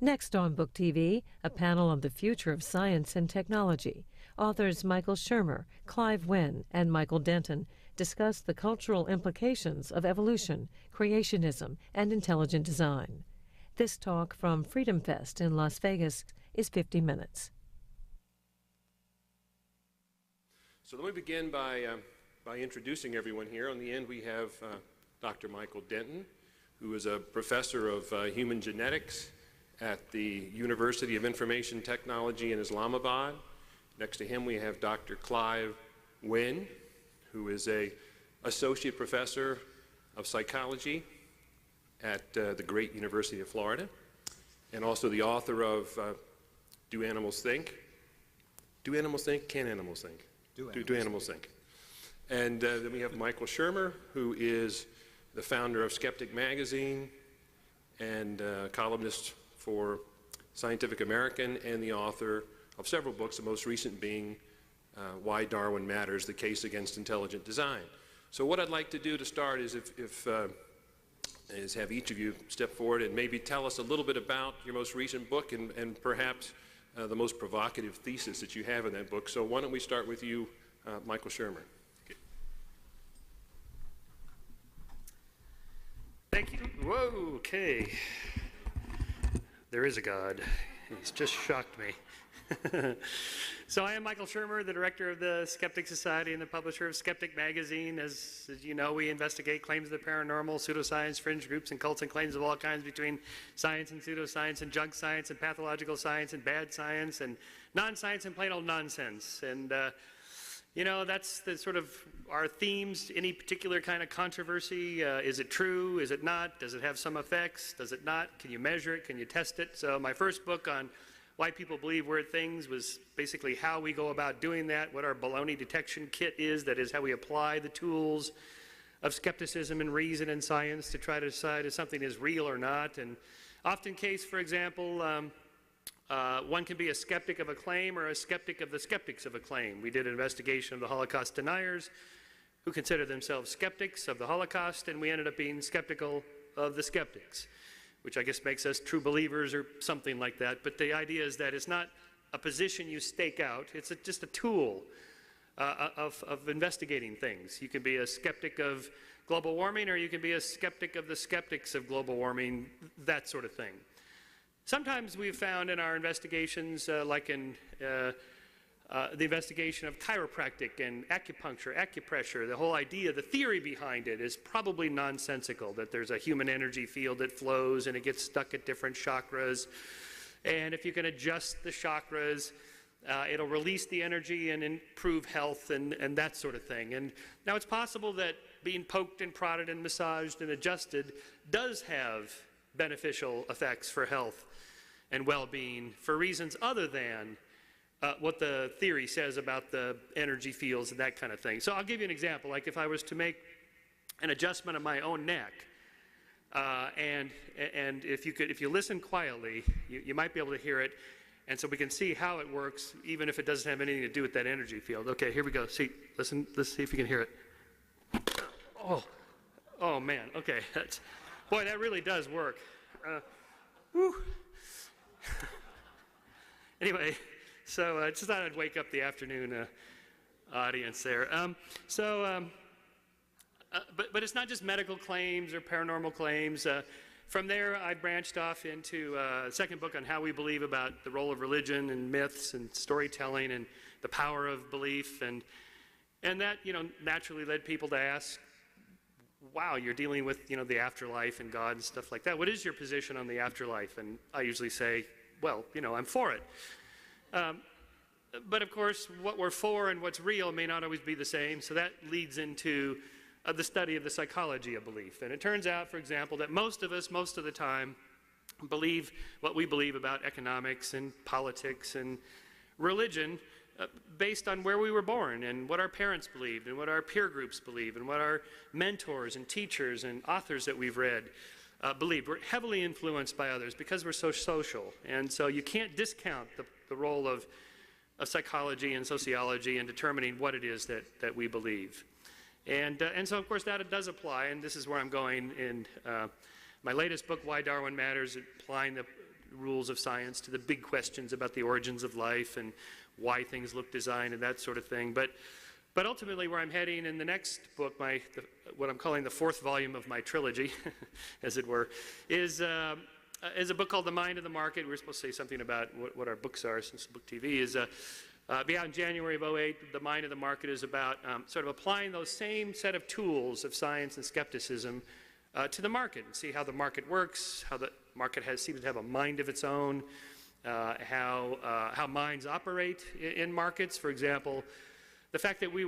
Next on Book TV, a panel on the future of science and technology. Authors Michael Shermer, Clive Wynne, and Michael Denton discuss the cultural implications of evolution, creationism, and intelligent design. This talk from Freedom Fest in Las Vegas is 50 minutes. So let me begin by introducing everyone here. On the end we have Dr. Michael Denton, who is a professor of human genetics at the University of Information Technology in Islamabad. Next to him we have Dr. Clive Wynne, who is an associate professor of psychology at the great University of Florida, and also the author of Do Animals Think? Do Animals Think? Can Animals Think? Do Animals Think? And then we have Michael Shermer, who is the founder of Skeptic Magazine and columnist for Scientific American, and the author of several books, the most recent being Why Darwin Matters, The Case Against Intelligent Design. So what I'd like to do to start is is have each of you step forward and maybe tell us a little bit about your most recent book and perhaps the most provocative thesis that you have in that book. So why don't we start with you, Michael Shermer. Okay. Thank you. Whoa, okay. There is a God. He's just shocked me. So I am Michael Shermer, the director of the Skeptic Society and the publisher of Skeptic Magazine. As you know, we investigate claims of the paranormal, pseudoscience, fringe groups, and cults, and claims of all kinds between science and pseudoscience, and junk science, and pathological science, and bad science, and non-science, and plain old nonsense. And you know, that's the sort of our themes. Any particular kind of controversy, is it true, is it not, does it have some effects, does it not, can you measure it, can you test it? So my first book on why people believe weird things was basically how we go about doing that, what our baloney detection kit is, that is how we apply the tools of skepticism and reason and science to try to decide if something is real or not. And often case, for example, one can be a skeptic of a claim or a skeptic of the skeptics of a claim. We did an investigation of the Holocaust deniers who consider themselves skeptics of the Holocaust, and we ended up being skeptical of the skeptics, which I guess makes us true believers or something like that. But the idea is that it's not a position you stake out, it's just a tool of investigating things. You can be a skeptic of global warming, or you can be a skeptic of the skeptics of global warming, that sort of thing. Sometimes we've found in our investigations, like in the investigation of chiropractic and acupuncture, acupressure, the whole idea, the theory behind it is probably nonsensical, that there's a human energy field that flows and it gets stuck at different chakras. And if you can adjust the chakras, it'll release the energy and improve health and that sort of thing. And now it's possible that being poked and prodded and massaged and adjusted does have beneficial effects for health and well-being for reasons other than what the theory says about the energy fields and that kind of thing. So I'll give you an example. Like if I was to make an adjustment of my own neck, and if you listen quietly, you might be able to hear it, and so we can see how it works, even if it doesn't have anything to do with that energy field. Okay, here we go. See, listen. Let's see if you can hear it. Oh man. Okay, boy, that really does work. Whew. Anyway. So I just thought I'd wake up the afternoon audience there. But it's not just medical claims or paranormal claims. From there, I branched off into a second book on how we believe about the role of religion and myths and storytelling and the power of belief. And that, you know, naturally led people to ask, wow, you're dealing with, you know, the afterlife and God and stuff like that. What is your position on the afterlife? And I usually say, well, you know, I'm for it. But of course, what we're for and what's real may not always be the same, so that leads into the study of the psychology of belief. And it turns out, for example, that most of us, most of the time, believe what we believe about economics and politics and religion based on where we were born and what our parents believed and what our peer groups believe and what our mentors and teachers and authors that we've read believed. We're heavily influenced by others because we're so social, and so you can't discount the role of psychology and sociology in determining what it is that we believe. And so, of course, that does apply, and this is where I'm going in my latest book, Why Darwin Matters, applying the rules of science to the big questions about the origins of life and why things look designed and that sort of thing. But ultimately, where I'm heading in the next book, what I'm calling the fourth volume of my trilogy, as it were, is a book called The Mind of the Market. We're supposed to say something about what our books are, since Book TV is be out in January of '08. The Mind of the Market is about sort of applying those same set of tools of science and skepticism to the market, and see how the market works, how the market seems to have a mind of its own, how minds operate in markets. For example, the fact that we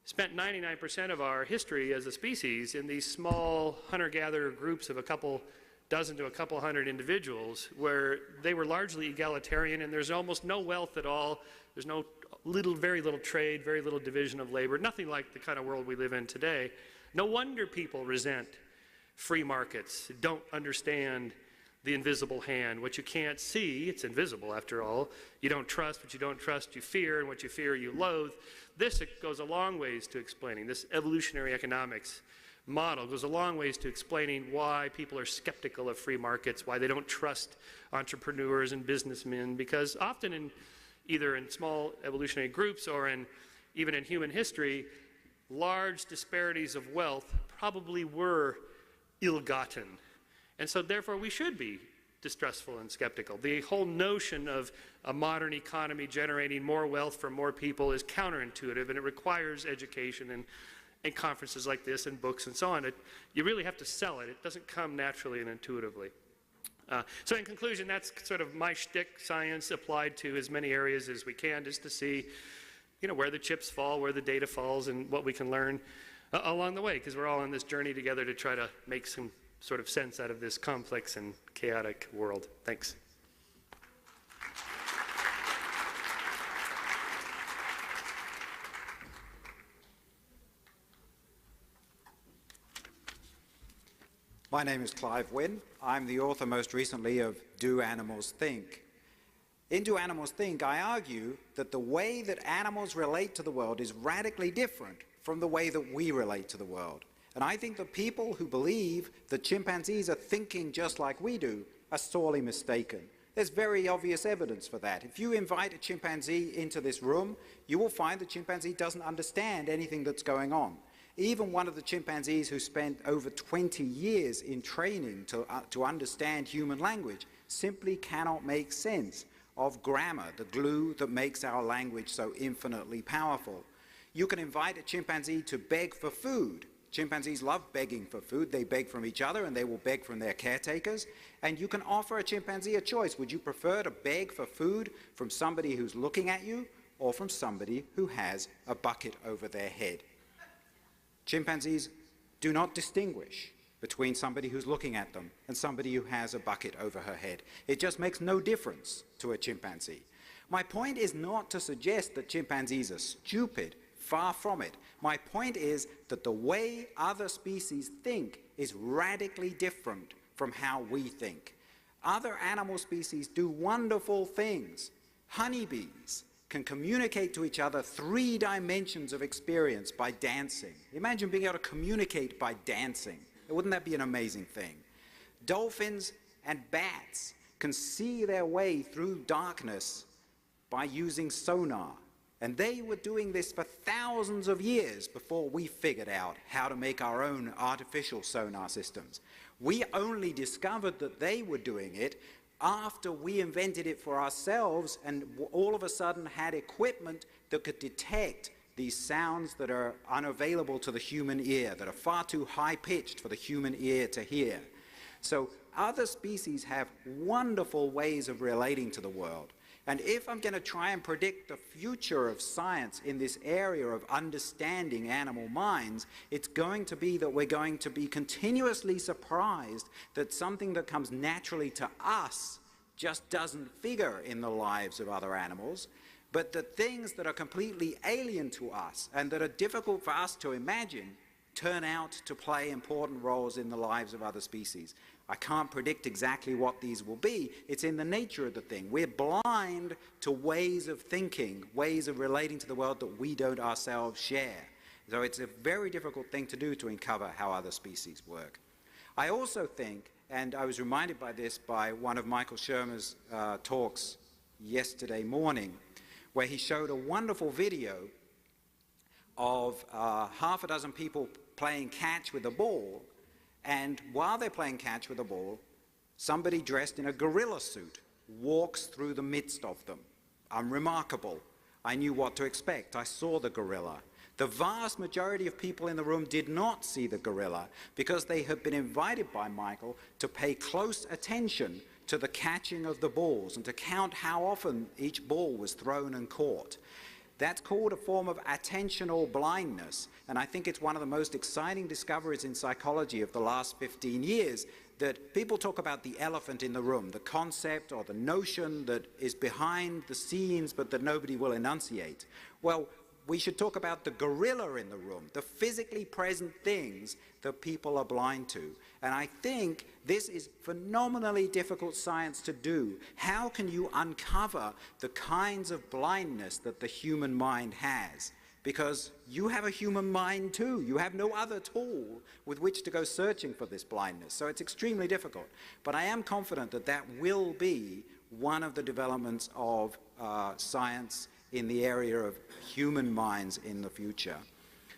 spent 99% of our history as a species in these small hunter-gatherer groups of a couple dozen to a couple hundred individuals, where they were largely egalitarian, and there's almost no wealth at all. There's very little trade, very little division of labor, nothing like the kind of world we live in today. No wonder people resent free markets, don't understand the invisible hand. What you can't see, it's invisible after all. You don't trust, what you don't trust you fear, and what you fear you loathe. This goes a long ways to explaining. This evolutionary economics model goes a long ways to explaining why people are skeptical of free markets, why they don't trust entrepreneurs and businessmen, because often either in small evolutionary groups or even in human history, large disparities of wealth probably were ill-gotten. And so therefore we should be distrustful and skeptical. The whole notion of a modern economy generating more wealth for more people is counterintuitive, and it requires education and conferences like this and books and so on. You really have to sell it. It doesn't come naturally and intuitively. So in conclusion, that's sort of my shtick, science applied to as many areas as we can, just to see where the chips fall, where the data falls, and what we can learn along the way, because we're all on this journey together to try to make some sort of sense out of this complex and chaotic world. Thanks. My name is Clive Wynne. I'm the author most recently of Do Animals Think? In Do Animals Think, I argue that the way that animals relate to the world is radically different from the way that we relate to the world. And I think that people who believe that chimpanzees are thinking just like we do are sorely mistaken. There's very obvious evidence for that. If you invite a chimpanzee into this room, you will find the chimpanzee doesn't understand anything that's going on. Even one of the chimpanzees who spent over 20 years in training to understand human language simply cannot make sense of grammar, the glue that makes our language so infinitely powerful. You can invite a chimpanzee to beg for food. Chimpanzees love begging for food. They beg from each other, and they will beg from their caretakers. And you can offer a chimpanzee a choice. Would you prefer to beg for food from somebody who's looking at you, or from somebody who has a bucket over their head? Chimpanzees do not distinguish between somebody who's looking at them and somebody who has a bucket over her head. It just makes no difference to a chimpanzee. My point is not to suggest that chimpanzees are stupid. Far from it. My point is that the way other species think is radically different from how we think. Other animal species do wonderful things. Honeybees can communicate to each other 3 dimensions of experience by dancing. Imagine being able to communicate by dancing. Wouldn't that be an amazing thing? Dolphins and bats can see their way through darkness by using sonar. And they were doing this for thousands of years before we figured out how to make our own artificial sonar systems. We only discovered that they were doing it after we invented it for ourselves, and all of a sudden had equipment that could detect these sounds that are unavailable to the human ear, that are far too high-pitched for the human ear to hear. So other species have wonderful ways of relating to the world. And if I'm going to try and predict the future of science in this area of understanding animal minds, it's going to be that we're going to be continuously surprised that something that comes naturally to us just doesn't figure in the lives of other animals, but that things that are completely alien to us and that are difficult for us to imagine turn out to play important roles in the lives of other species. I can't predict exactly what these will be. It's in the nature of the thing. We're blind to ways of thinking, ways of relating to the world that we don't ourselves share. So it's a very difficult thing to do to uncover how other species work. I also think and I was reminded by this by one of Michael Shermer's talks yesterday morning, where he showed a wonderful video of half a dozen people playing catch with a ball, and while they're playing catch with a ball, somebody dressed in a gorilla suit walks through the midst of them. Unremarkable. I knew what to expect. I saw the gorilla. The vast majority of people in the room did not see the gorilla because they had been invited by Michael to pay close attention to the catching of the balls and to count how often each ball was thrown and caught. That's called a form of attentional blindness, and I think it's one of the most exciting discoveries in psychology of the last 15 years, that people talk about the elephant in the room, the concept or the notion that is behind the scenes but that nobody will enunciate. Well, we should talk about the gorilla in the room, the physically present things that people are blind to. And I think this is phenomenally difficult science to do. How can you uncover the kinds of blindness that the human mind has? Because you have a human mind too. You have no other tool with which to go searching for this blindness. So it's extremely difficult. But I am confident that that will be one of the developments of science in the area of human minds in the future.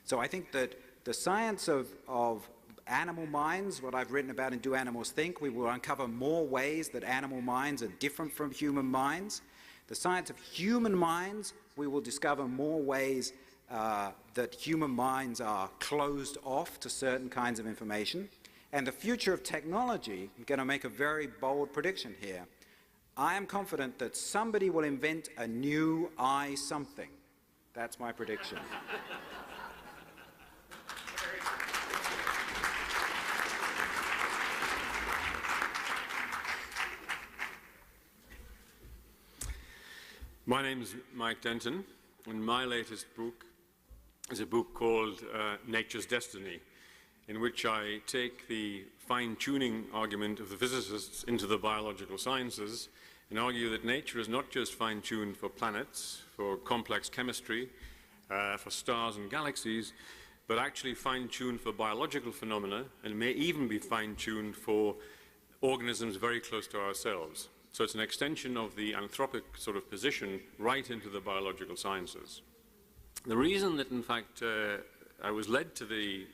So I think that the science of animal minds, what I've written about in Do Animals Think, we will uncover more ways that animal minds are different from human minds. The science of human minds, we will discover more ways that human minds are closed off to certain kinds of information. And the future of technology, I'm going to make a very bold prediction here. I am confident that somebody will invent a new I something. That's my prediction. My name is Mike Denton, and my latest book is a book called Nature's Destiny, in which I take the fine-tuning argument of the physicists into the biological sciences and argue that nature is not just fine-tuned for planets, for complex chemistry, for stars and galaxies, but actually fine-tuned for biological phenomena, and may even be fine-tuned for organisms very close to ourselves. So it's an extension of the anthropic sort of position right into the biological sciences. The reason that, in fact, I was led to the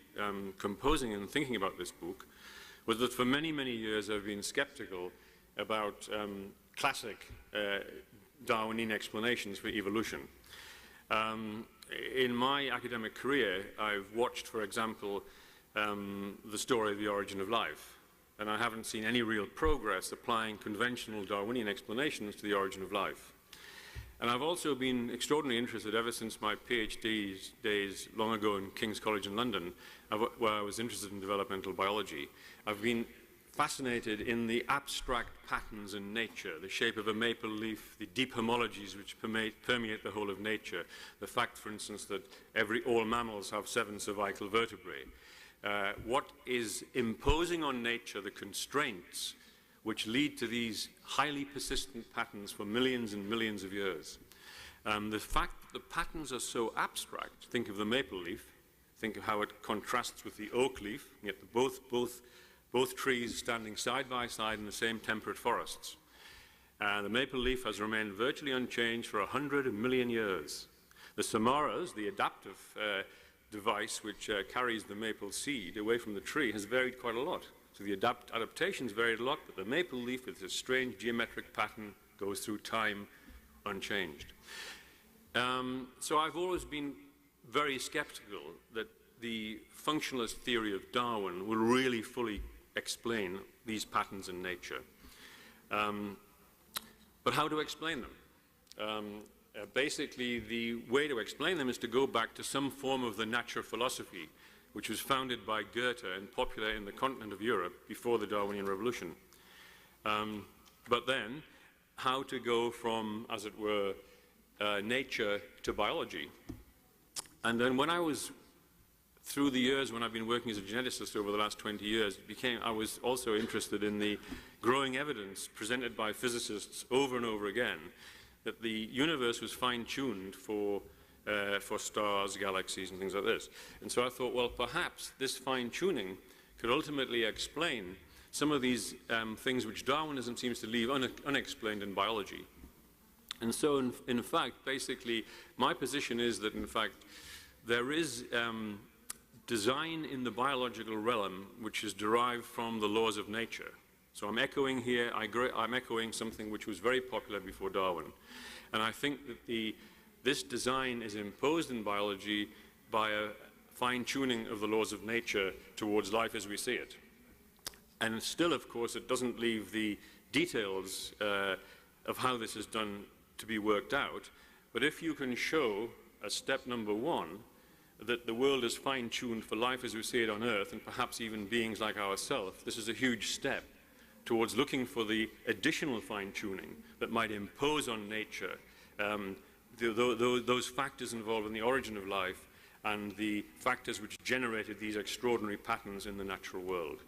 composing and thinking about this book was that for many, many years I've been skeptical about classic Darwinian explanations for evolution. In my academic career, I've watched, for example, the story of the origin of life. And I haven't seen any real progress applying conventional Darwinian explanations to the origin of life. And I've also been extraordinarily interested ever since my PhD days long ago in King's College in London, where I was interested in developmental biology. I've been fascinated in the abstract patterns in nature, the shape of a maple leaf, the deep homologies which permeate the whole of nature, the fact, for instance, that all mammals have 7 cervical vertebrae. What is imposing on nature the constraints which lead to these highly persistent patterns for millions and millions of years. The fact that the patterns are so abstract, think of the maple leaf, think of how it contrasts with the oak leaf, yet both trees standing side by side in the same temperate forests. The maple leaf has remained virtually unchanged for 100 million years. The samaras, the adaptive device which carries the maple seed away from the tree, has varied quite a lot. So the adaptations varied a lot, but the maple leaf with this strange geometric pattern goes through time unchanged. So I've always been very skeptical that the functionalist theory of Darwin will really fully explain these patterns in nature. But how to explain them? Basically, the way to explain them is to go back to some form of the natural philosophy, which was founded by Goethe and popular in the continent of Europe before the Darwinian Revolution. But then, how to go from, as it were, nature to biology. And then when I was, through the years when I've been working as a geneticist over the last 20 years, I was also interested in the growing evidence presented by physicists over and over again that the universe was fine-tuned for stars, galaxies, and things like this. And so I thought, well, perhaps this fine-tuning could ultimately explain some of these things which Darwinism seems to leave unexplained in biology. And so, in fact, basically, my position is that, in fact, there is design in the biological realm which is derived from the laws of nature. So I'm echoing here, I'm echoing something which was very popular before Darwin. And I think that this design is imposed in biology by a fine-tuning of the laws of nature towards life as we see it. And still, of course, it doesn't leave the details of how this is done to be worked out. But if you can show, as step number one, that the world is fine-tuned for life as we see it on Earth, and perhaps even beings like ourselves, this is a huge step towards looking for the additional fine-tuning that might impose on nature those factors involved in the origin of life and the factors which generated these extraordinary patterns in the natural world.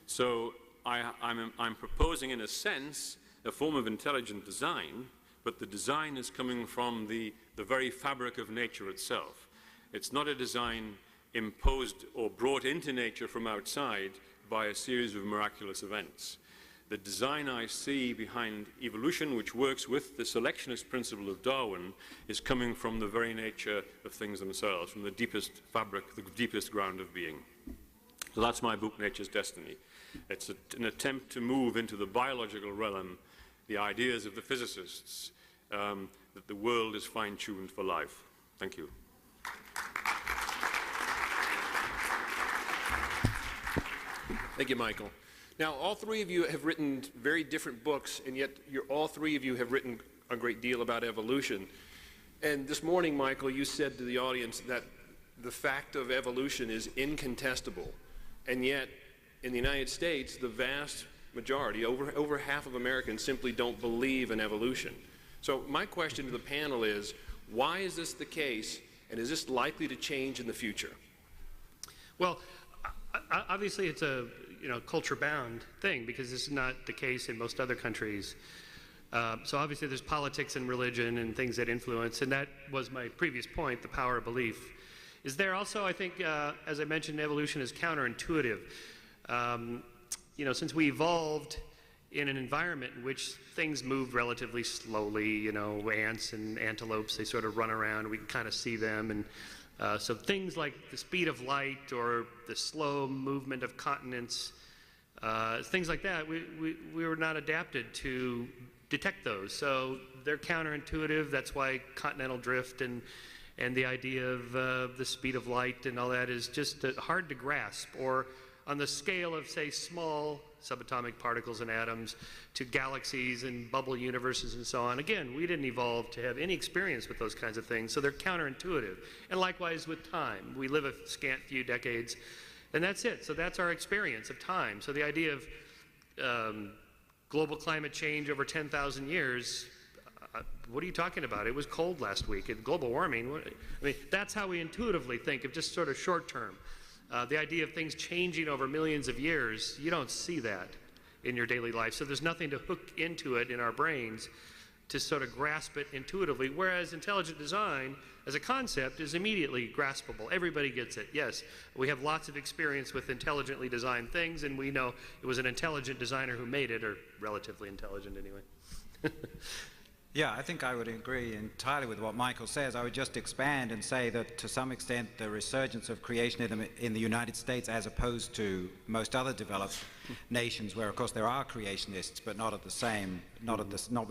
So I'm proposing, in a sense, a form of intelligent design, but the design is coming from the very fabric of nature itself. It's not a design imposed or brought into nature from outside by a series of miraculous events. The design I see behind evolution, which works with the selectionist principle of Darwin, is coming from the very nature of things themselves, from the deepest fabric, the deepest ground of being. So that's my book, Nature's Destiny. It's an attempt to move into the biological realm the ideas of the physicists that the world is fine-tuned for life. Thank you. Thank you, Michael. Now, all three of you have written very different books, and yet all three of you have written a great deal about evolution. And this morning, Michael, you said to the audience that the fact of evolution is incontestable, and yet in the United States, the vast majority, over half of Americans, simply don't believe in evolution. So my question to the panel is, why is this the case, and is this likely to change in the future? Well, obviously it's a culture-bound thing, because this is not the case in most other countries. So obviously there's politics and religion and things that influence, and that was my previous point, the power of belief. Is there also, I think, as I mentioned, evolution is counterintuitive. Since we evolved in an environment in which things move relatively slowly, ants and antelopes, they sort of run around, we can kind of see them, and so things like the speed of light or the slow movement of continents, things like that, we were not adapted to detect those. So they're counterintuitive. That's why continental drift and the idea of the speed of light and all that is just hard to grasp. Or on the scale of, say, small subatomic particles and atoms to galaxies and bubble universes and so on. Again, we didn't evolve to have any experience with those kinds of things, so they're counterintuitive. And likewise with time. We live a scant few decades, and that's it. So that's our experience of time. So the idea of global climate change over 10,000 years, what are you talking about? It was cold last week. Global warming, that's how we intuitively think of just sort of short term. The idea of things changing over millions of years, you don't see that in your daily life. So there's nothing to hook into it in our brains to sort of grasp it intuitively, whereas intelligent design as a concept is immediately graspable. Everybody gets it. Yes, we have lots of experience with intelligently designed things, and we know it was an intelligent designer who made it, or relatively intelligent anyway. Yeah, I think I would agree entirely with what Michael says. I would just expand and say that to some extent the resurgence of creationism in the United States, as opposed to most other developed nations where of course there are creationists but not with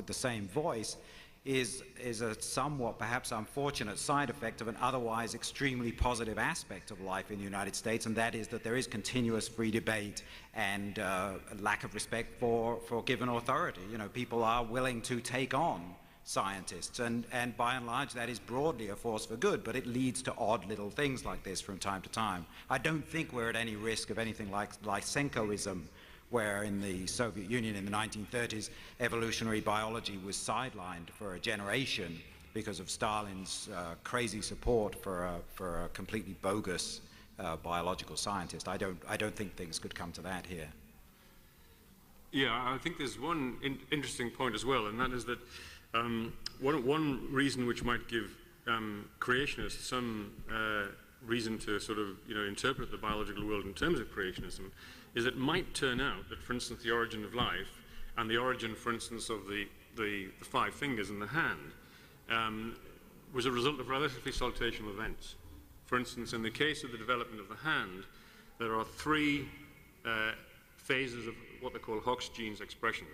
the same voice, is a somewhat perhaps unfortunate side effect of an otherwise extremely positive aspect of life in the United States, and that is that there is continuous free debate and a lack of respect for given authority. People are willing to take on scientists, and by and large that is broadly a force for good, but it leads to odd little things like this from time to time. I don't think we're at any risk of anything like Lysenkoism, where in the Soviet Union in the 1930s, evolutionary biology was sidelined for a generation because of Stalin's crazy support for a completely bogus biological scientist. I don't think things could come to that here. Yeah, I think there's one interesting point as well, and that is that one reason which might give creationists some reason to sort of, interpret the biological world in terms of creationism is it might turn out that, for instance, the origin of life and the origin, for instance, of the 5 fingers in the hand was a result of relatively saltational events. For instance, in the case of the development of the hand, there are 3 phases of what they call Hox genes expression.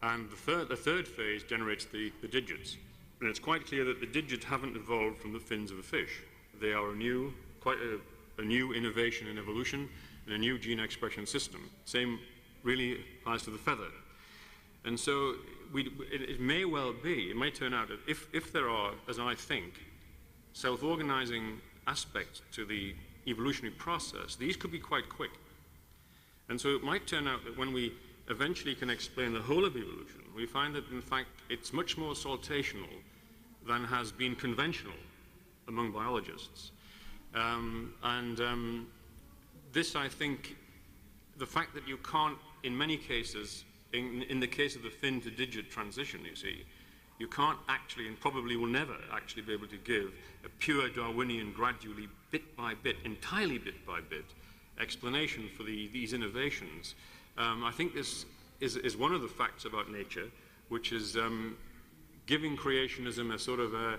And the third phase generates the digits. And it's quite clear that the digits haven't evolved from the fins of a fish. They are quite a new innovation in evolution and a new gene expression system. Same really applies to the feather. And so it may well be, it might turn out that if there are, as I think, self-organizing aspects to the evolutionary process, these could be quite quick. And so it might turn out that when we eventually can explain the whole of evolution, we find that, in fact, it's much more saltational than has been conventional among biologists. This, I think, the fact that you can't, in many cases, in the case of the fin to digit transition, you see, you can't actually, and probably will never actually be able to give a pure Darwinian, gradually, bit by bit, entirely bit by bit, explanation for these innovations. I think this is one of the facts about nature, which is giving creationism a sort of a,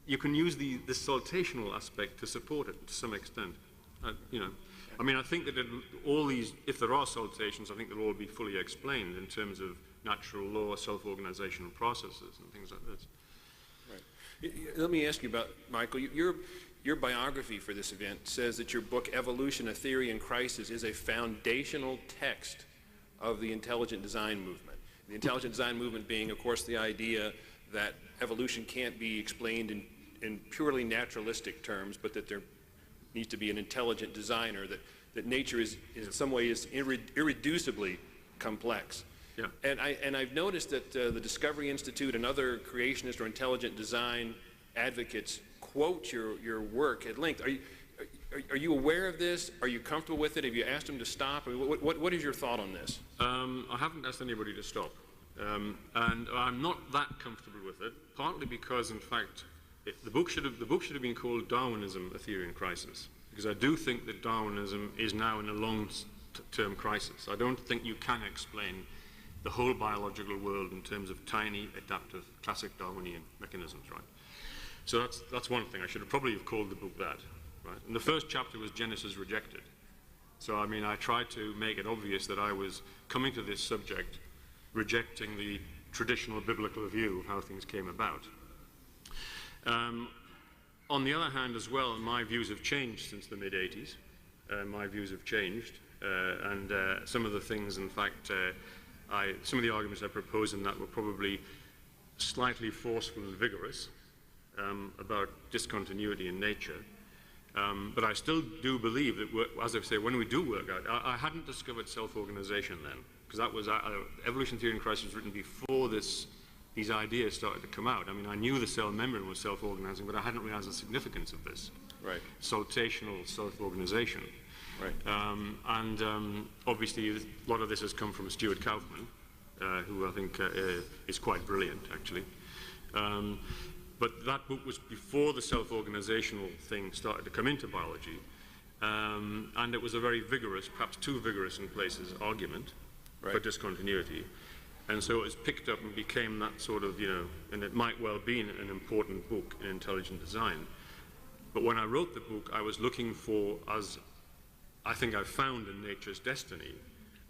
you can use this saltational aspect to support it to some extent. I mean, I think that all these, if there are saltations, I think they'll all be fully explained in terms of natural law, self-organizational processes, and things like this. Right. Let me ask you about, Michael, your biography for this event says that your book, Evolution, A Theory in Crisis, is a foundational text of the intelligent design movement. The intelligent design movement being, of course, the idea that evolution can't be explained in purely naturalistic terms, but that there needs to be an intelligent designer, that nature is in some way is irreducibly complex. Yeah. And I've noticed that the Discovery Institute and other creationist or intelligent design advocates quote your work at length. Are you aware of this? Are you comfortable with it? Have you asked them to stop? I mean, what is your thought on this? I haven't asked anybody to stop. And I'm not that comfortable with it, partly because, in fact, the book should have been called Darwinism, A Theory in Crisis, because I do think that Darwinism is now in a long-term crisis. I don't think you can explain the whole biological world in terms of tiny, adaptive, classic Darwinian mechanisms, right? So that's one thing. I should have probably called the book that, right? And the first chapter was Genesis Rejected. So, I mean, I tried to make it obvious that I was coming to this subject rejecting the traditional biblical view of how things came about. On the other hand, as well, my views have changed since the mid-'80s. My views have changed, and some of the things, in fact, some of the arguments I proposed in that were probably slightly forceful and vigorous about discontinuity in nature. But I still do believe that, as I say, when we do work out, I hadn't discovered self-organization then, because that was Evolution Theory in Crisis was written before these ideas started to come out. I mean, I knew the cell membrane was self-organizing, but I hadn't realized the significance of this. Right. Saltational self-organization. Right. Obviously, a lot of this has come from Stuart Kauffman, who I think is quite brilliant, actually. But that book was before the self-organizational thing started to come into biology. And it was a very vigorous, perhaps too vigorous in places, argument for discontinuity. And so it was picked up and became that sort of, and it might well be an important book in intelligent design. But when I wrote the book, I was looking for, as I think I found in Nature's Destiny,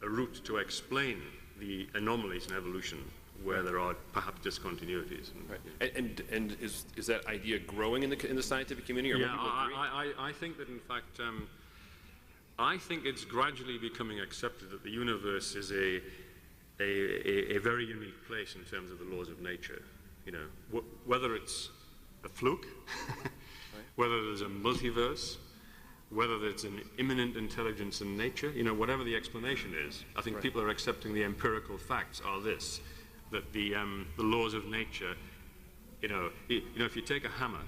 a route to explain the anomalies in evolution where there are perhaps discontinuities. Right. And is that idea growing in the scientific community? Or yeah, I think that, in fact, I think it's gradually becoming accepted that the universe is a very unique place in terms of the laws of nature. Whether it's a fluke, whether there's a multiverse, whether there's an immanent intelligence in nature, whatever the explanation is, I think people are accepting the empirical facts are this, that the laws of nature, if you take a hammer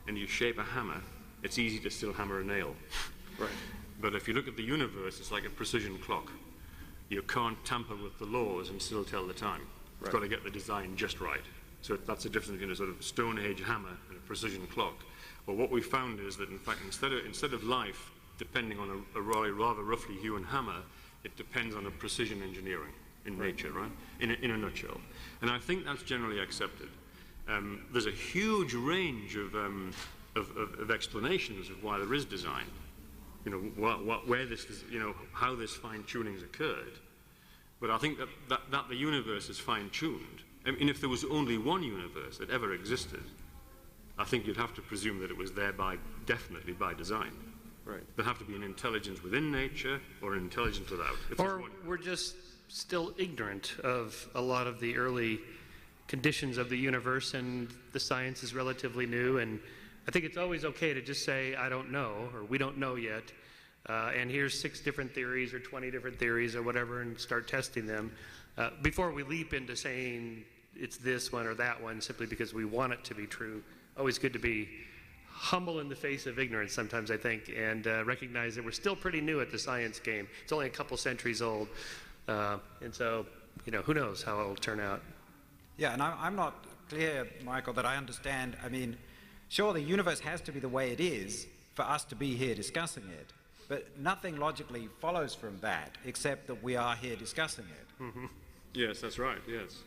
and you shape a hammer, it's easy to still hammer a nail. Right. But if you look at the universe, it's like a precision clock. You can't tamper with the laws and still tell the time. You've got to get the design just right. So that's the difference between a sort of Stone Age hammer and a precision clock. Well, what we found is that, in fact, instead of life depending on a rather roughly hewn hammer, it depends on a precision engineering in nature, right? In a nutshell. And I think that's generally accepted. There's a huge range of explanations of why there is design. You know, where this is, you know, how this fine-tuning's occurred. But I think that the universe is fine-tuned. I mean, if there was only one universe that ever existed, I think you'd have to presume that it was there definitely by design. Right. There'd have to be an intelligence within nature or an intelligence without. Or we're just still ignorant of a lot of the early conditions of the universe, and the science is relatively new, and I think it's always okay to just say, I don't know, or we don't know yet, and here's 6 different theories or 20 different theories or whatever, and start testing them before we leap into saying it's this one or that one simply because we want it to be true. Always good to be humble in the face of ignorance sometimes, I think, and recognize that we're still pretty new at the science game. It's only a couple centuries old, and so, you know, who knows how it'll turn out. Yeah, and I'm not clear, Michael, that I understand. I mean, sure, the universe has to be the way it is for us to be here discussing it, but nothing logically follows from that except that we are here discussing it. Mm-hmm. Yes, that's right, yes.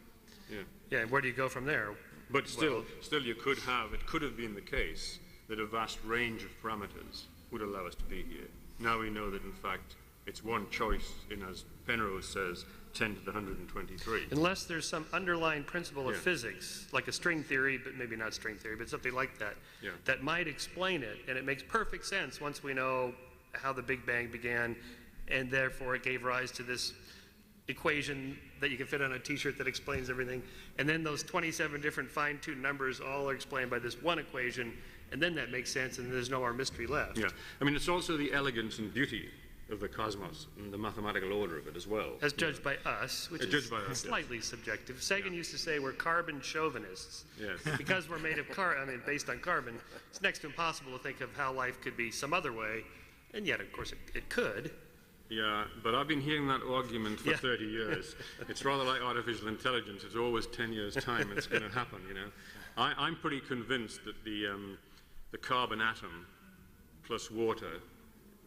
Yeah. Yeah, and where do you go from there? But still it could have been the case that a vast range of parameters would allow us to be here. Now we know that, in fact, it's one choice in, as Penrose says, 10 to the 123. Unless there's some underlying principle of physics, like a string theory, but maybe not string theory, but something like that, that might explain it, and it makes perfect sense once we know how the Big Bang began, and therefore it gave rise to this equation that you can fit on a t-shirt that explains everything, and then those 27 different fine-tuned numbers all are explained by this one equation, and then that makes sense, and there's no more mystery left. Yeah, I mean, it's also the elegance and beauty of the cosmos and the mathematical order of it as well. As judged by us, which is slightly subjective. Sagan used to say we're carbon chauvinists. Yes. Because we're made of based on carbon, it's next to impossible to think of how life could be some other way, and yet, of course, it could. Yeah, but I've been hearing that argument for 30 years. It's rather like artificial intelligence. It's always 10 years' time it's going to happen, you know. I'm pretty convinced that the carbon atom plus water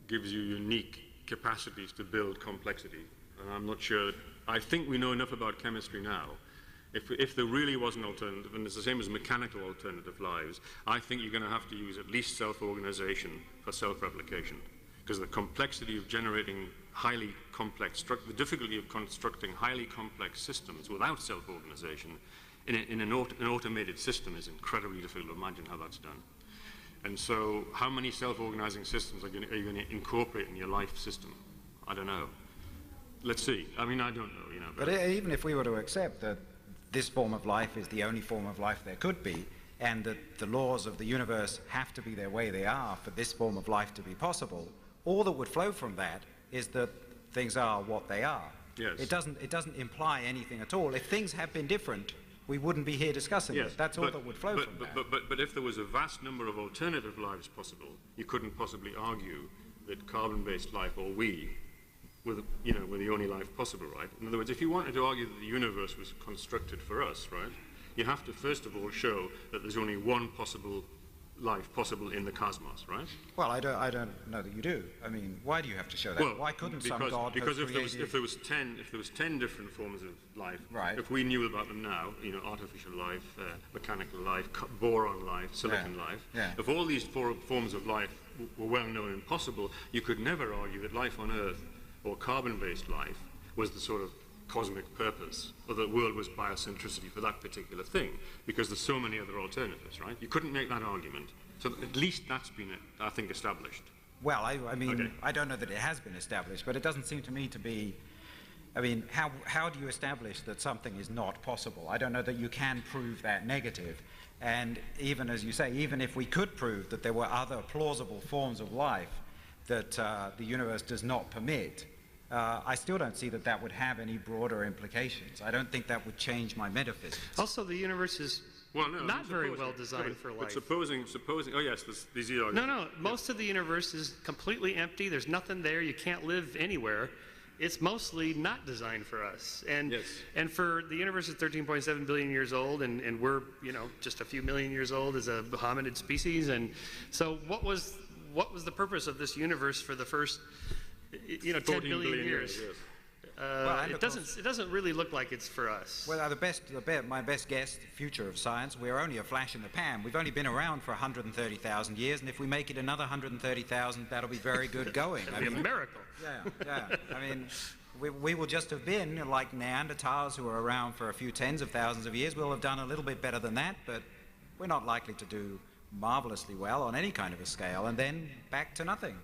gives you unique capacities to build complexity. And I'm not sure, I think we know enough about chemistry now. If there really was an alternative, and it's the same as mechanical alternative lives, I think you're going to have to use at least self-organization for self-replication. Because the complexity of generating highly complex, the difficulty of constructing highly complex systems without self-organization in an automated system is incredibly difficult to imagine how that's done. And so how many self-organizing systems are you going to incorporate in your life system? I don't know. Let's see. I mean, I don't know, you know. But even if we were to accept that this form of life is the only form of life there could be, and that the laws of the universe have to be the way they are for this form of life to be possible, all that would flow from that is that things are what they are. Yes. It doesn't imply anything at all. If things had been different, we wouldn't be here discussing it. That's all that would flow from that. But if there was a vast number of alternative lives possible, you couldn't possibly argue that carbon-based life, or we, were the only life possible, right? In other words, if you wanted to argue that the universe was constructed for us, right, you have to first of all show that there's only one possible life possible in the cosmos, right? Well, I don't know that you do. I mean, why do you have to show that? Well, why couldn't some God because have if there was 10 different forms of life, right, if we knew about them now, you know, artificial life, mechanical life, boron life, silicon life, if all these 4 forms of life were well known and possible, you could never argue that life on Earth or carbon-based life was the sort of cosmic purpose, or the world was biocentricity for that particular thing, because there's so many other alternatives, right? You couldn't make that argument. So at least that's been, I think, established. Well, I mean, I don't know that it has been established, but it doesn't seem to me to be, I mean, how do you establish that something is not possible? I don't know that you can prove that negative. And even, as you say, even if we could prove that there were other plausible forms of life that the universe does not permit, I still don't see that that would have any broader implications. I don't think that would change my metaphysics. Also, the universe is not very well designed for life. But supposing, oh yes, these are... No, most of the universe is completely empty. There's nothing there. You can't live anywhere. it's mostly not designed for us. And, Yes. and for the universe is 13.7 billion years old, and we're, you know, just a few million years old as a hominid species. And so what was the purpose of this universe for the first, you know, 10 billion years? Yes. It doesn't really look like it's for us. Well, my best guess, the future of science, we're only a flash in the pan. We've only been around for 130,000 years, and if we make it another 130,000, that'll be very good going. It'll be a miracle. Yeah. I mean, we will just have been like Neanderthals who were around for a few tens of thousands of years. We'll have done a little bit better than that, but we're not likely to do marvelously well on any kind of a scale, and then back to nothing.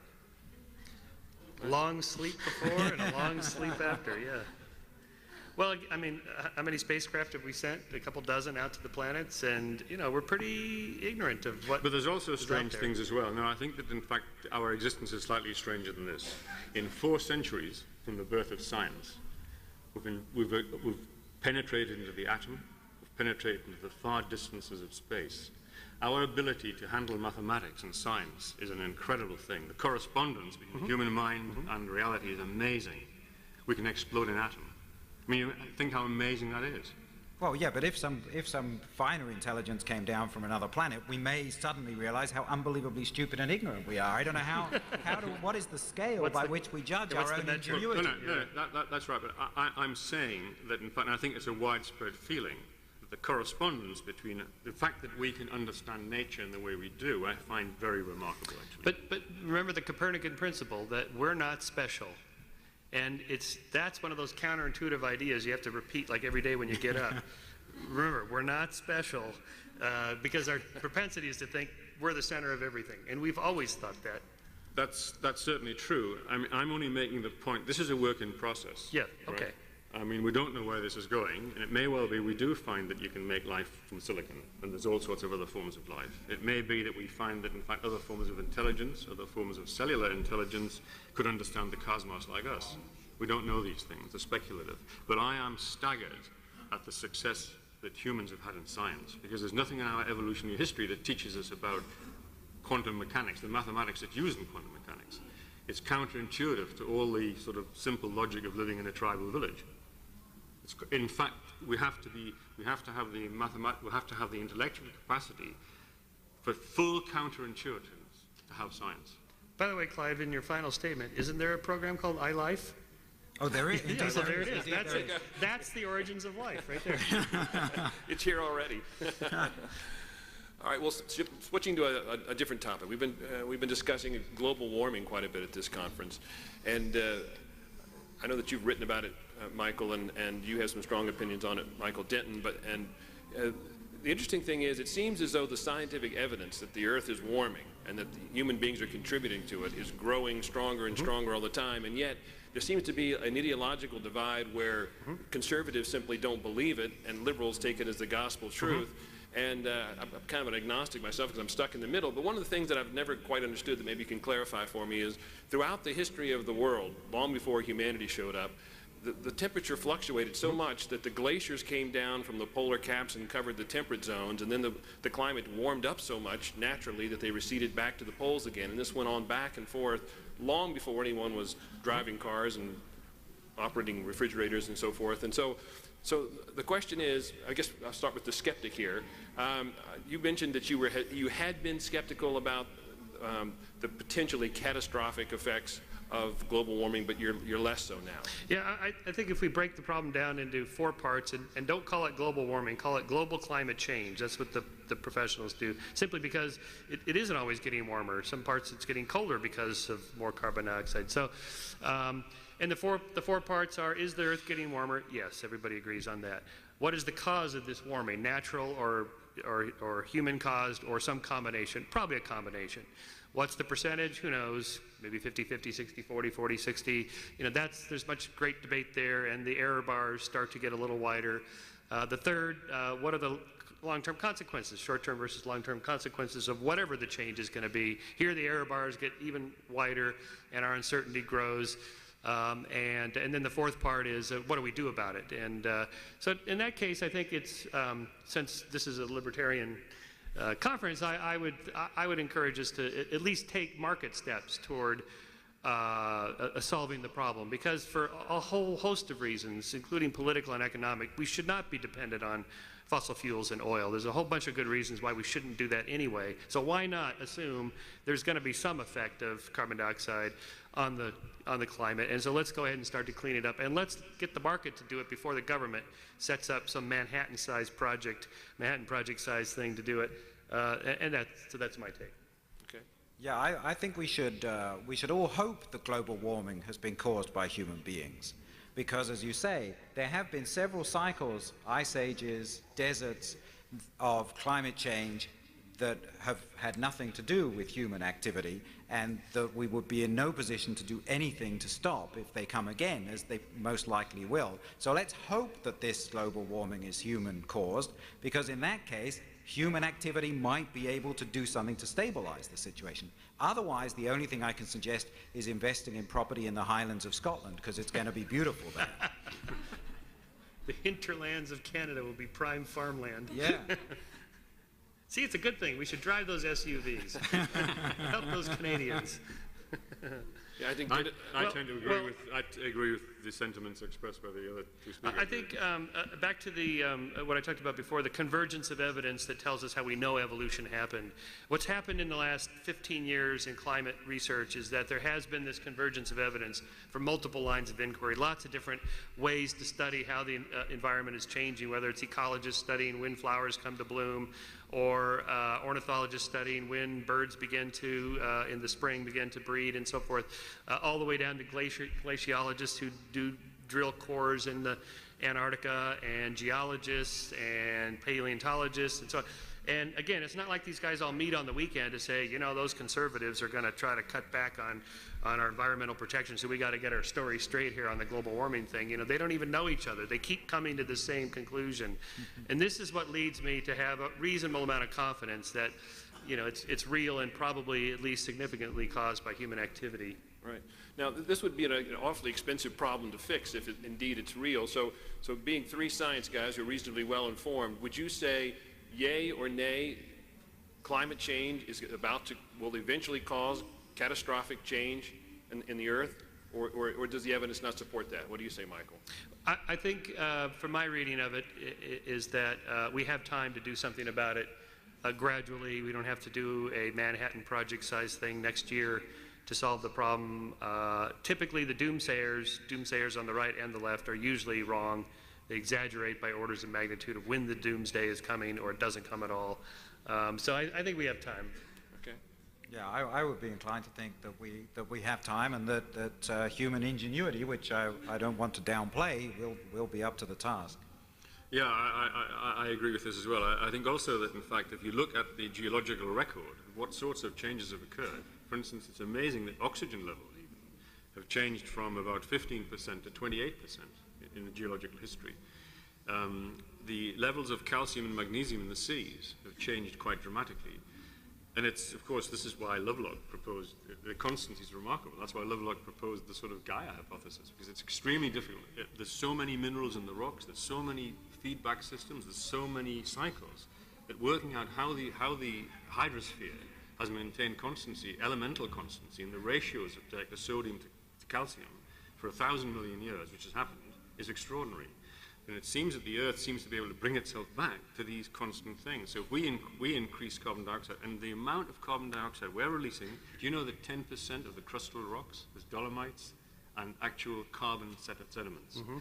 Long sleep before and a long sleep after, yeah. Well, I mean, how many spacecraft have we sent? A couple dozen out to the planets, and, you know, we're pretty ignorant of what. But there's also strange things as well. Now, I think that, in fact, our existence is slightly stranger than this. In 4 centuries from the birth of science, we've penetrated into the atom, we've penetrated into the far distances of space. Our ability to handle mathematics and science is an incredible thing. The correspondence between the human mind and reality is amazing. We can explode an atom. I mean, think how amazing that is. Well, yeah, but if some finer intelligence came down from another planet, we may suddenly realize how unbelievably stupid and ignorant we are. I don't know what is the scale by which we judge our own ingenuity? No, that's right. But I'm saying that, in fact, and I think it's a widespread feeling, the correspondence between the fact that we can understand nature in the way we do, I find very remarkable, actually. But remember the Copernican principle that we're not special. And that's one of those counterintuitive ideas you have to repeat like every day when you get up. Remember, we're not special because our propensity is to think we're the center of everything. And we've always thought that. That's certainly true. I mean, I'm only making the point, this is a work in process. Yeah, right? okay. I mean, we don't know where this is going, and it may well be we do find that you can make life from silicon, and there's all sorts of other forms of life. It may be that we find that, in fact, other forms of intelligence, other forms of cellular intelligence could understand the cosmos like us. We don't know these things, they're speculative. But I am staggered at the success that humans have had in science, because there's nothing in our evolutionary history that teaches us about quantum mechanics, the mathematics that's used in quantum mechanics. It's counterintuitive to all the sort of simple logic of living in a tribal village. In fact, we have to have the intellectual capacity for full counterintuitions to have science. By the way, Clive, in your final statement, isn't there a program called iLife? Oh, there is. Yeah, so there it is. That's it. That's the origins of life, right there. It's here already. All right. Well, switching to a different topic, we've been discussing global warming quite a bit at this conference, and I know that you've written about it, Michael, and you have some strong opinions on it, Michael Denton. The interesting thing is, it seems as though the scientific evidence that the Earth is warming and that the human beings are contributing to it is growing stronger and stronger all the time, and yet there seems to be an ideological divide where conservatives simply don't believe it and liberals take it as the gospel truth. And I'm kind of an agnostic myself because I'm stuck in the middle. But one of the things that I've never quite understood that maybe you can clarify for me is throughout the history of the world, long before humanity showed up, the temperature fluctuated so much that the glaciers came down from the polar caps and covered the temperate zones, and then the climate warmed up so much naturally that they receded back to the poles again. And this went on back and forth long before anyone was driving cars and operating refrigerators and so forth. And so the question is, I guess I'll start with the skeptic here. You mentioned that you had been skeptical about the potentially catastrophic effects of global warming, but you're less so now. Yeah, I think if we break the problem down into 4 parts and don't call it global warming, call it global climate change. That's what the professionals do, simply because it isn't always getting warmer. Some parts it's getting colder because of more carbon dioxide. So, and the four parts are, is the Earth getting warmer? Yes, everybody agrees on that. What is the cause of this warming? Natural or human caused, or some combination? Probably a combination. What's the percentage? Who knows? Maybe 50-50, 60-40, 40-60. You know, there's much great debate there, and the error bars start to get a little wider. The third, what are the long-term consequences, short-term versus long-term consequences of whatever the change is going to be? Here the error bars get even wider, and our uncertainty grows. And then the fourth part is, what do we do about it? And so in that case, I think it's, since this is a libertarian conference, I would encourage us to at least take market steps toward solving the problem, because for a whole host of reasons, including political and economic, we should not be dependent on fossil fuels and oil. There's a whole bunch of good reasons why we shouldn't do that anyway. So why not assume there's going to be some effect of carbon dioxide on the climate? And so let's go ahead and start to clean it up, and let's get the market to do it before the government sets up some Manhattan Project-sized thing to do it. So that's my take. Okay. Yeah, I think we should all hope that global warming has been caused by human beings. Because, as you say, there have been several cycles, ice ages, deserts, of climate change that have had nothing to do with human activity, and that we would be in no position to do anything to stop if they come again, as they most likely will. So let's hope that this global warming is human-caused, because in that case, human activity might be able to do something to stabilize the situation. Otherwise, the only thing I can suggest is investing in property in the Highlands of Scotland, because it's going to be beautiful there. The hinterlands of Canada will be prime farmland. Yeah. See, it's a good thing. We should drive those SUVs. Help those Canadians. Yeah, I think I tend to agree with the sentiments expressed by the other two speakers. I think back to the what I talked about before, the convergence of evidence that tells us how we know evolution happened. What's happened in the last 15 years in climate research is that there has been this convergence of evidence from multiple lines of inquiry, lots of different ways to study how the environment is changing, whether it's ecologists studying when flowers come to bloom, or ornithologists studying when birds begin to, in the spring, begin to breed and so forth, all the way down to glaciologists who do drill cores in the Antarctica, and geologists and paleontologists and so on. And again, it's not like these guys all meet on the weekend to say, you know, those conservatives are going to try to cut back on our environmental protection, so we got to get our story straight here on the global warming thing. You know, they don't even know each other. They keep coming to the same conclusion. And this is what leads me to have a reasonable amount of confidence that, you know, it's real and probably at least significantly caused by human activity. Right. Now, this would be an awfully expensive problem to fix if indeed it's real. So being three science guys who are reasonably well informed, would you say yay or nay, climate change will eventually cause catastrophic change in the Earth, or does the evidence not support that? What do you say, Michael? I think, from my reading of it, is that we have time to do something about it gradually. We don't have to do a Manhattan Project-sized thing next year to solve the problem. Typically, the doomsayers on the right and the left are usually wrong. They exaggerate by orders of magnitude of when the doomsday is coming, or it doesn't come at all. So I think we have time. Okay. Yeah, I would be inclined to think that we have time, and that human ingenuity, which I don't want to downplay, will be up to the task. Yeah, I agree with this as well. I think also that, in fact, if you look at the geological record, what sorts of changes have occurred. For instance, it's amazing that oxygen levels even have changed from about 15% to 28% in the geological history. The levels of calcium and magnesium in the seas have changed quite dramatically. And it's, of course, this is why Lovelock proposed, the constancy is remarkable. That's why Lovelock proposed the sort of Gaia hypothesis, because it's extremely difficult. There's so many minerals in the rocks, there's so many feedback systems, there's so many cycles, that working out how the hydrosphere has maintained constancy, elemental constancy, in the ratios of the sodium to calcium for 1,000 million years, which has happened, is extraordinary. And it seems that the Earth seems to be able to bring itself back to these constant things. So if we increase carbon dioxide, and the amount of carbon dioxide we're releasing, do you know that 10% of the crustal rocks is dolomites and actual carbon sediments? Mm-hmm.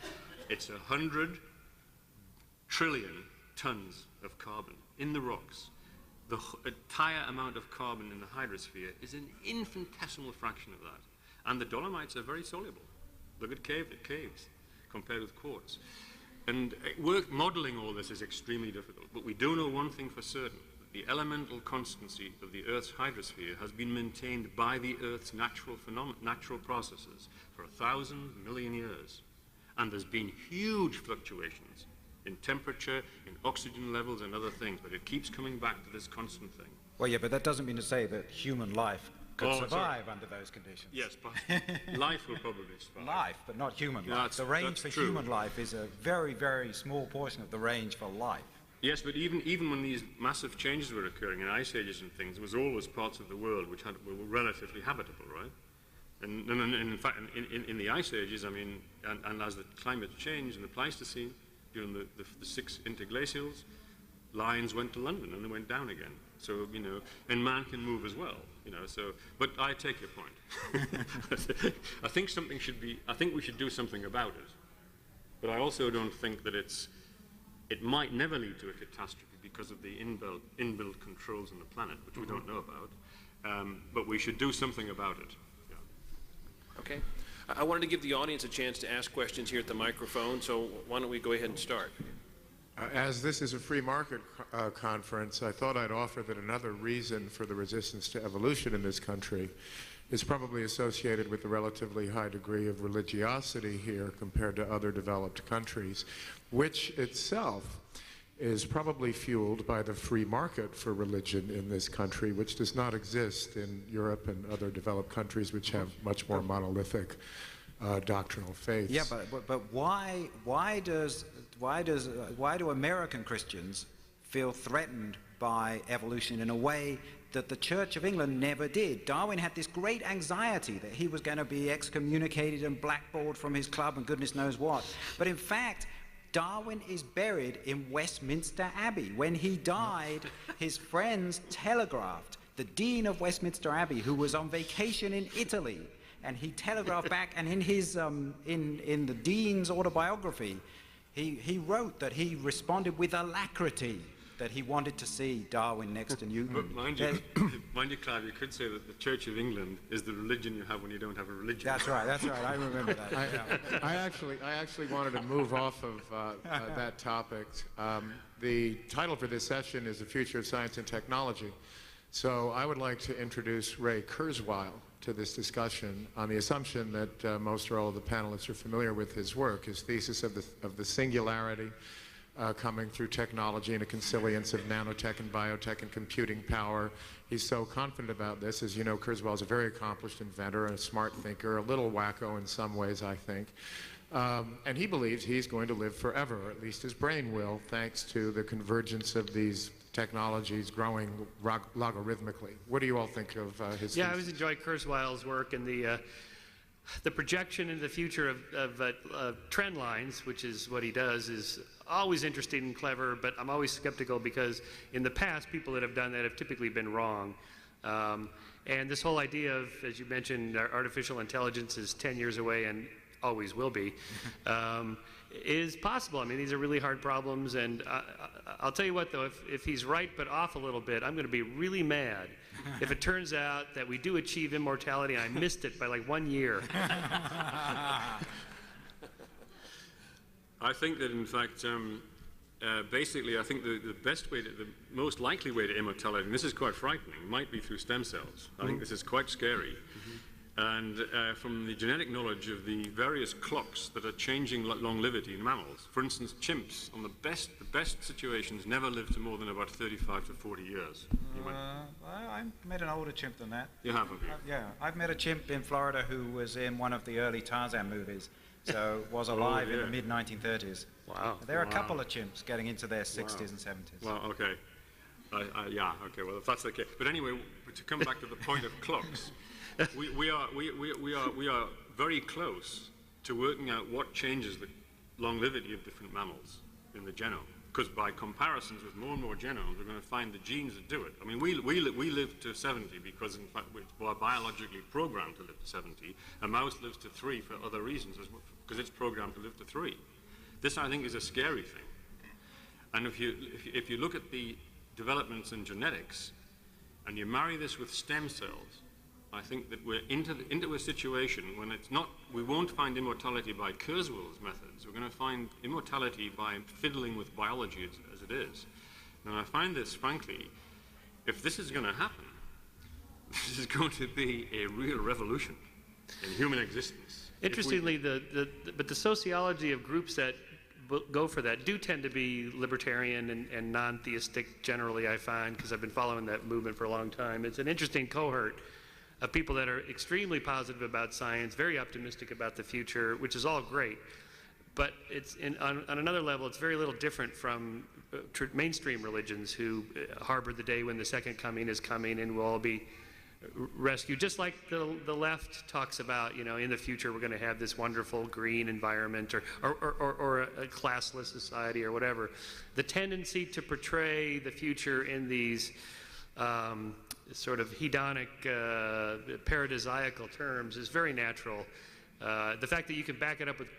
It's 100 trillion tons of carbon in the rocks. The entire amount of carbon in the hydrosphere is an infinitesimal fraction of that. And the dolomites are very soluble. Look at caves compared with quartz. And modeling all this is extremely difficult, but we do know one thing for certain. The elemental constancy of the Earth's hydrosphere has been maintained by the Earth's natural processes for 1,000 million years. And there's been huge fluctuations in temperature, in oxygen levels and other things, but it keeps coming back to this constant thing. Well, yeah, but that doesn't mean to say that human life could survive under those conditions. Yes, but life will probably survive. Life, but not human life. The range for human life is a very, very small portion of the range for life. Yes, but even when these massive changes were occurring in ice ages and things, there was always parts of the world which were relatively habitable, right? And in fact, in the ice ages, I mean, and as the climate changed in the Pleistocene, during the 6 interglacials, lions went to London and they went down again. So, you know, and man can move as well, you know, so, but I take your point. I think we should do something about it. But I also don't think that it might never lead to a catastrophe because of the inbuilt controls on the planet, which we don't know about. But we should do something about it. Yeah. Okay. I wanted to give the audience a chance to ask questions here at the microphone, so why don't we go ahead and start? As this is a free market conference, I thought I'd offer that another reason for the resistance to evolution in this country is probably associated with the relatively high degree of religiosity here compared to other developed countries, which itself is probably fueled by the free market for religion in this country, which does not exist in Europe and other developed countries which have much more monolithic doctrinal faiths. Yeah, but why do American Christians feel threatened by evolution in a way that the Church of England never did? Darwin had this great anxiety that he was going to be excommunicated and blackballed from his club and goodness knows what. But in fact, Darwin is buried in Westminster Abbey. When he died, his friends telegraphed the Dean of Westminster Abbey, who was on vacation in Italy, and he telegraphed back, and in his in the Dean's autobiography, he wrote that he responded with alacrity that he wanted to see Darwin next to Newton. But mind you, Clive, you could say that the Church of England is the religion you have when you don't have a religion. That's right, I remember that. I actually wanted to move off of that topic. The title for this session is The Future of Science and Technology. So I would like to introduce Ray Kurzweil to this discussion on the assumption that most or all of the panelists are familiar with his work, his thesis of the singularity coming through technology and a consilience of nanotech and biotech and computing power. He's so confident about this. As you know, Kurzweil is a very accomplished inventor and a smart thinker, a little wacko in some ways, I think. And he believes he's going to live forever, or at least his brain will, thanks to the convergence of these technologies growing logarithmically. What do you all think of his thesis? I always enjoy Kurzweil's work and the projection into the future of trend lines, which is what he does, is always interesting and clever, but I'm always skeptical because in the past, people that have done that have typically been wrong. And this whole idea of, as you mentioned, artificial intelligence is 10 years away and always will be, is possible. I mean, these are really hard problems, and I'll tell you what, though, if he's right but off a little bit, I'm going to be really mad if it turns out that we do achieve immortality and I missed it by like 1 year. I think that, in fact, basically, I think the most likely way to immortality, and this is quite frightening, might be through stem cells. I think this is quite scary. And from the genetic knowledge of the various clocks that are changing longevity in mammals, for instance, chimps, on the best situations, never live to more than about 35 to 40 years. I met an older chimp than that. You have, have you? Yeah, I've met a chimp in Florida who was in one of the early Tarzan movies, so was alive in the mid-1930s. Wow. There are a couple of chimps getting into their 60s and 70s. Well, okay. Yeah, okay, well, if that's the case. But anyway, to come back to the point of clocks, we are very close to working out what changes the longevity of different mammals in the genome. Because by comparisons with more and more genomes, we're going to find the genes that do it. I mean, we live to 70 because, in fact, we're biologically programmed to live to 70. A mouse lives to 3 for other reasons, because it's programmed to live to 3. This, I think, is a scary thing. And if you look at the developments in genetics, and you marry this with stem cells, I think that we're into a situation when we won't find immortality by Kurzweil's methods. We're going to find immortality by fiddling with biology as it is. And I find this, frankly, if this is going to happen, this is going to be a real revolution in human existence. Interestingly, but the sociology of groups that go for that do tend to be libertarian and non-theistic generally, I find, because I've been following that movement for a long time. It's an interesting cohort of people that are extremely positive about science, very optimistic about the future, which is all great. But it's on another level, it's very little different from mainstream religions who harbor the day when the second coming is coming and we'll all be rescue, just like the left talks about, you know, in the future we're going to have this wonderful green environment or a classless society or whatever. The tendency to portray the future in these sort of hedonic, paradisiacal terms is very natural. The fact that you can back it up with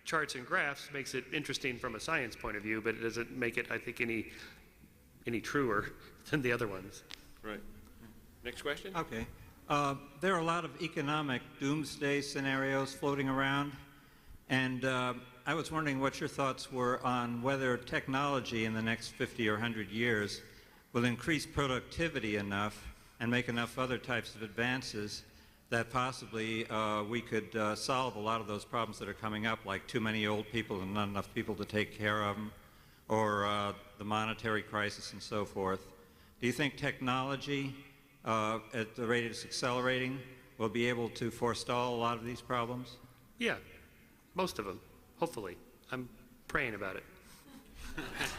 charts and graphs makes it interesting from a science point of view, but it doesn't make it, I think, any truer than the other ones. Right. Next question? Okay. There are a lot of economic doomsday scenarios floating around, and I was wondering what your thoughts were on whether technology in the next 50 or 100 years will increase productivity enough and make enough other types of advances that possibly we could solve a lot of those problems that are coming up, like too many old people and not enough people to take care of them, or the monetary crisis and so forth. Do you think technology, at the rate it's accelerating, will be able to forestall a lot of these problems? Yeah, most of them, hopefully. I'm praying about it.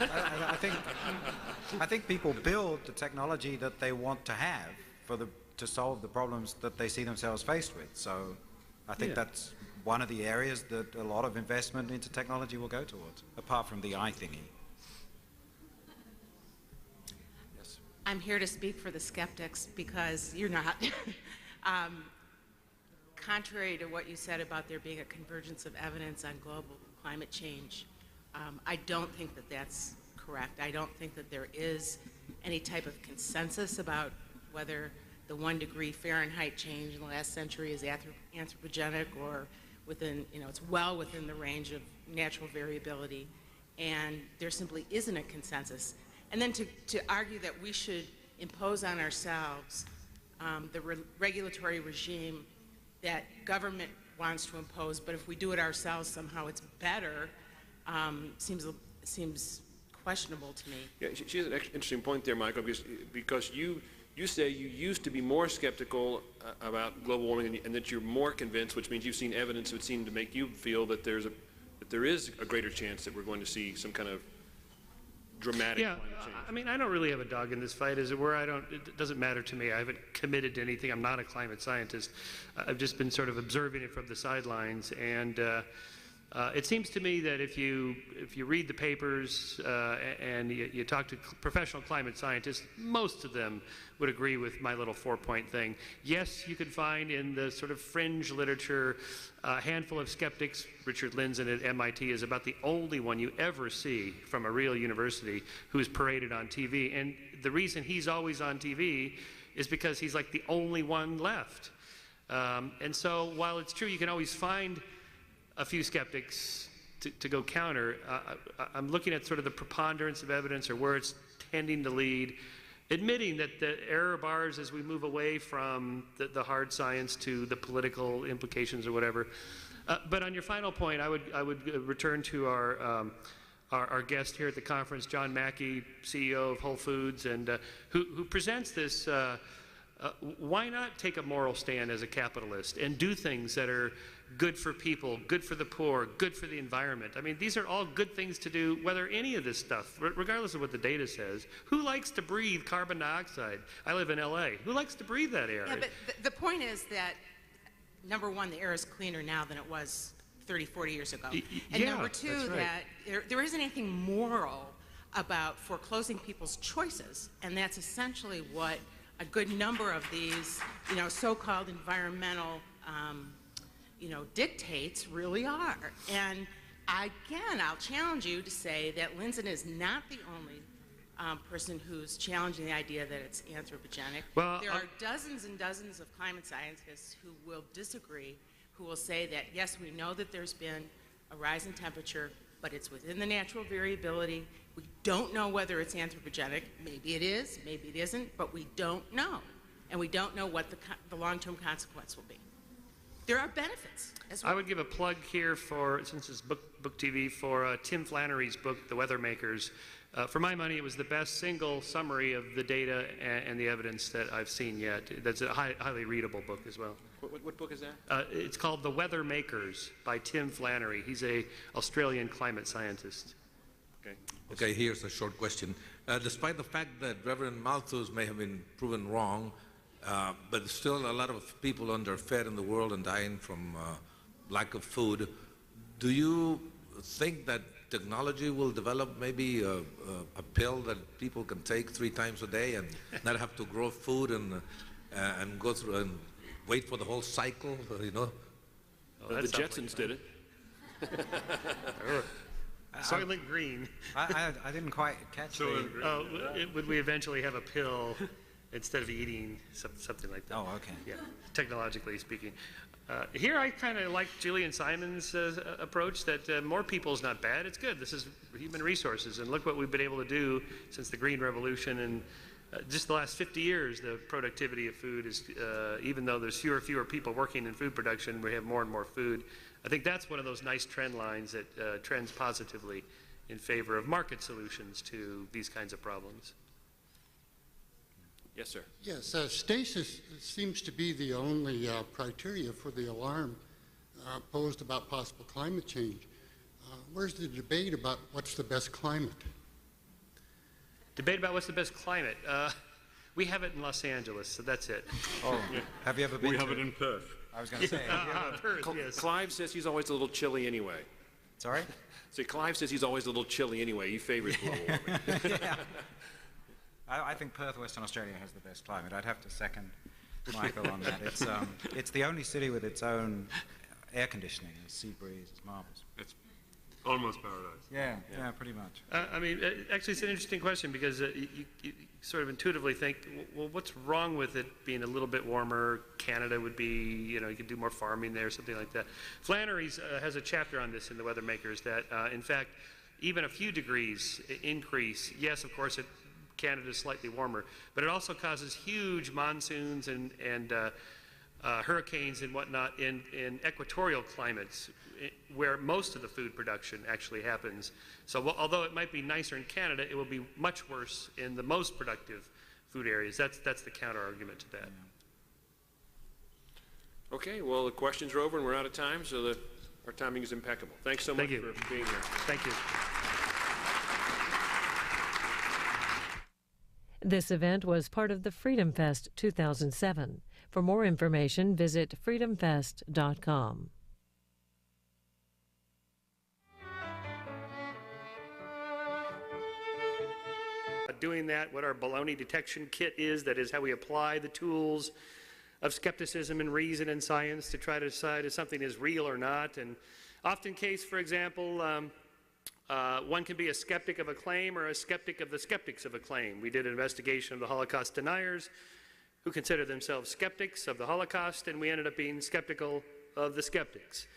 I think people build the technology that they want to have to solve the problems that they see themselves faced with. So I think that's one of the areas that a lot of investment into technology will go towards, apart from the eye thingy. Yes. I'm here to speak for the skeptics because you're not. Contrary to what you said about there being a convergence of evidence on global climate change, I don't think that that's correct. I don't think that there is any type of consensus about whether the 1 degree Fahrenheit change in the last century is anthropogenic or within, you know, it's well within the range of natural variability, and there simply isn't a consensus. And then to argue that we should impose on ourselves the regulatory regime that government wants to impose, but if we do it ourselves somehow it's better, seems questionable to me. Yeah, she has an interesting point there, Michael, because you say you used to be more skeptical about global warming and that you're more convinced, which means you've seen evidence that would seem to make you feel that there is a greater chance that we're going to see some kind of dramatic climate change. I mean, I don't really have a dog in this fight, as it were. It doesn't matter to me. I haven't committed to anything. I'm not a climate scientist. I've just been sort of observing it from the sidelines, and it seems to me that if you read the papers and you talk to professional climate scientists, most of them would agree with my little 4-point thing. Yes, you could find in the sort of fringe literature a handful of skeptics. Richard Lindzen at MIT is about the only one you ever see from a real university who's paraded on TV. And the reason he's always on TV is because he's like the only one left. And so while it's true you can always find a few skeptics to go counter, I'm looking at sort of the preponderance of evidence or where it's tending to lead, admitting that the error bars as we move away from the hard science to the political implications or whatever. But on your final point, I would return to our guest here at the conference, John Mackey, CEO of Whole Foods, and who presents this. Why not take a moral stand as a capitalist and do things that are good for people, good for the poor, good for the environment? I mean, these are all good things to do, whether any of this stuff, regardless of what the data says. Who likes to breathe carbon dioxide? I live in LA. Who likes to breathe that air? Yeah, but the point is that, number one, the air is cleaner now than it was 30, 40 years ago. And yeah, number two, right. that there isn't anything moral about foreclosing people's choices. And that's essentially what a good number of these, you know, so-called environmental dictates really are. And again, I'll challenge you to say that Lindzen is not the only person who's challenging the idea that it's anthropogenic. Well, there are dozens and dozens of climate scientists who will disagree, who will say that, yes, we know that there's been a rise in temperature, but it's within the natural variability. We don't know whether it's anthropogenic. Maybe it is, maybe it isn't, but we don't know. And we don't know what the long-term consequence will be. There are benefits as well. I would give a plug here for, since it's book TV, for Tim Flannery's book, The Weather Makers. For my money, it was the best single summary of the data and the evidence that I've seen yet. That's a highly readable book as well. What book is that? It's called The Weather Makers by Tim Flannery. He's an Australian climate scientist. Okay, here's a short question. Despite the fact that Reverend Malthus may have been proven wrong, but still a lot of people underfed in the world and dying from lack of food. Do you think that technology will develop maybe a pill that people can take 3 times a day and not have to grow food and go through and wait for the whole cycle, you know? The Jetsons did it. Soylent Green. I didn't quite catch Would we eventually have a pill instead of eating something like that? Oh, okay. Yeah, technologically speaking. Here I kind of like Julian Simon's approach that more people is not bad, it's good. This is human resources, and look what we've been able to do since the Green Revolution, and just the last 50 years, the productivity of food is, even though there's fewer and fewer people working in food production, we have more and more food. I think that's one of those nice trend lines that trends positively in favor of market solutions to these kinds of problems. Yes, sir. Yes, stasis seems to be the only criteria for the alarm posed about possible climate change. Where's the debate about what's the best climate? Debate about what's the best climate. We have it in Los Angeles, so that's it. Oh, have you ever been? We have it in Perth. I was going to say. Perth, yes. Clive says he's always a little chilly anyway. Sorry? So Clive says he's always a little chilly anyway. He favors global warming. Yeah. I think Perth, Western Australia has the best climate. I'd have to second Michael on that. It's the only city with its own air conditioning. The sea breeze is marvelous. It's almost paradise. Yeah, pretty much. I mean, actually, it's an interesting question because you sort of intuitively think, well, what's wrong with it being a little bit warmer? Canada would be, you know, you could do more farming there, something like that. Flannery's has a chapter on this in the Weather Makers that, in fact, even a few degrees increase, yes, of course, Canada is slightly warmer, but it also causes huge monsoons and hurricanes and whatnot in equatorial climates where most of the food production actually happens. So although it might be nicer in Canada, it will be much worse in the most productive food areas. That's the counter argument to that. Okay, well, the questions are over and we're out of time, so our timing is impeccable. Thanks so much for being here. Thank you. This event was part of the Freedom Fest 2007. For more information, visit freedomfest.com. Doing that, what our baloney detection kit is, that is how we apply the tools of skepticism and reason and science to try to decide if something is real or not. And often case, for example, one can be a skeptic of a claim or a skeptic of the skeptics of a claim. We did an investigation of the Holocaust deniers who consider themselves skeptics of the Holocaust, and we ended up being skeptical of the skeptics,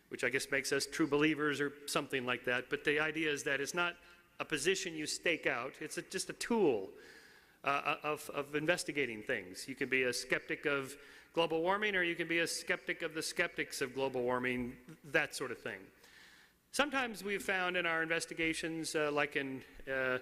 which I guess makes us true believers or something like that. But the idea is that it's not a position you stake out, it's just a tool of investigating things. You can be a skeptic of global warming, or you can be a skeptic of the skeptics of global warming, that sort of thing. Sometimes we've found in our investigations, like in the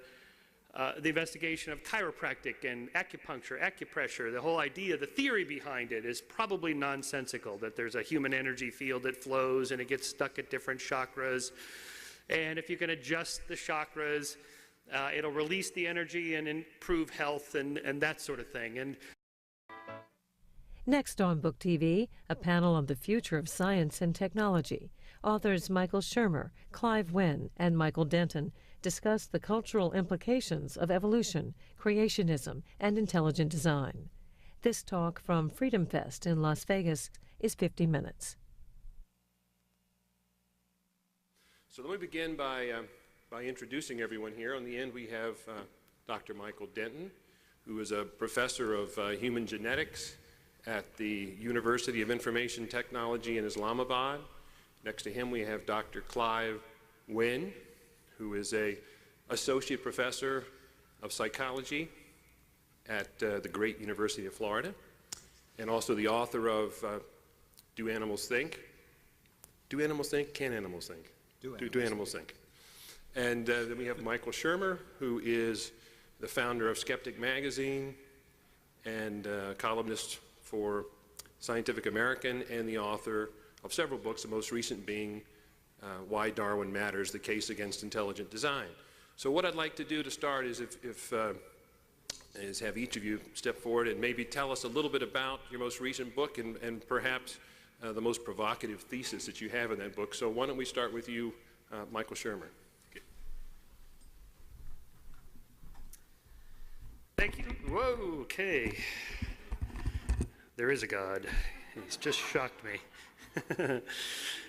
investigation of chiropractic and acupuncture, acupressure, the whole idea, the theory behind it is probably nonsensical, that there's a human energy field that flows and it gets stuck at different chakras. And if you can adjust the chakras, it'll release the energy and improve health and that sort of thing. And next on Book TV, a panel on the future of science and technology. Authors Michael Shermer, Clive Wen, and Michael Denton discuss the cultural implications of evolution, creationism, and intelligent design. This talk from Freedom Fest in Las Vegas is 50 minutes. So let me begin by introducing everyone here. On the end, we have Dr. Michael Denton, who is a professor of human genetics at the University of Information Technology in Islamabad. Next to him, we have Dr. Clive Wen, who is an associate professor of psychology at the great University of Florida, and also the author of Do Animals Think? Do Animals Think? Can Animals Think? Do Animals Think? And then we have Michael Shermer, who is the founder of Skeptic Magazine and columnist for Scientific American, and the author of several books, the most recent being Why Darwin Matters, The Case Against Intelligent Design. So what I'd like to do to start is if is have each of you step forward and maybe tell us a little bit about your most recent book and perhaps the most provocative thesis that you have in that book. So why don't we start with you, Michael Shermer. Thank you. Whoa, okay. There is a God. He's just shocked me.